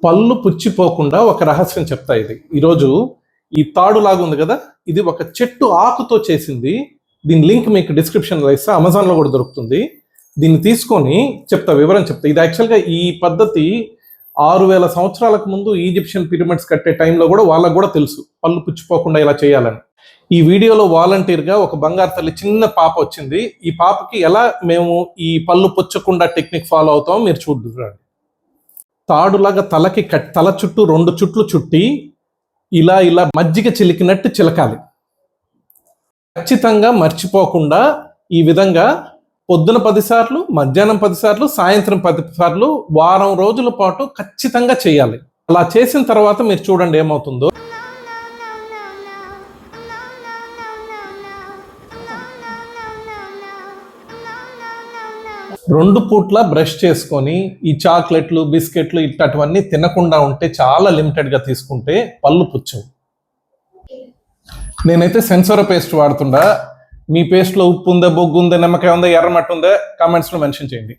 పళ్ళు పుచ్చిపోకుండా ఒక రహస్యం చెప్తా. ఇది ఈరోజు ఈ తాడు లాగా ఉంది కదా, ఇది ఒక చెట్టు ఆకుతో చేసింది. దీని లింక్ మీకు డిస్క్రిప్షన్లో ఇస్తా, అమెజాన్లో కూడా దొరుకుతుంది. దీన్ని తీసుకొని చెప్తా, వివరం చెప్తా. ఇది యాక్చువల్గా ఈ పద్ధతి 6000 సంవత్సరాలకు ముందు ఈజిప్షియన్ పిరమిడ్స్ కట్టే టైంలో కూడా వాళ్ళకు కూడా తెలుసు పళ్ళు పుచ్చిపోకుండా ఇలా చేయాలని. ఈ వీడియోలో వాలంటీర్గా ఒక బంగారు తల్లి చిన్న పాప వచ్చింది. ఈ పాపకి ఎలా మేము ఈ పళ్ళు పుచ్చకుండా టెక్నిక్ ఫాలో అవుతామో మీరు చూడండి. తాడులాగా తల చుట్టూ 2 చుట్లు చుట్టి ఇలా ఇలా మజ్జిగ చిలికినట్టు చిలకాలి. ఖచ్చితంగా మర్చిపోకుండా ఈ విధంగా పొద్దున 10 సార్లు, మధ్యాహ్నం 10 సార్లు, సాయంత్రం 10 సార్లు వారం రోజుల పాటు ఖచ్చితంగా చేయాలి. అలా చేసిన తర్వాత మీరు చూడండి ఏమవుతుందో. 2 పూట్ల బ్రష్ చేసుకొని ఈ చాక్లెట్లు, బిస్కెట్లు ఇట్లాంటివన్నీ తినకుండా ఉంటే, చాలా లిమిటెడ్గా తీసుకుంటే పళ్ళు పుచ్చవు. నేనైతే సెన్సోరా పేస్ట్ వాడుతుండా. మీ పేస్ట్లో ఉప్పు ఉందా, బొగ్గు ఉందా, నిమ్మకాయ ఉందా, ఎర్రమట్టి ఉందా కామెంట్స్లో మెన్షన్ చేయండి.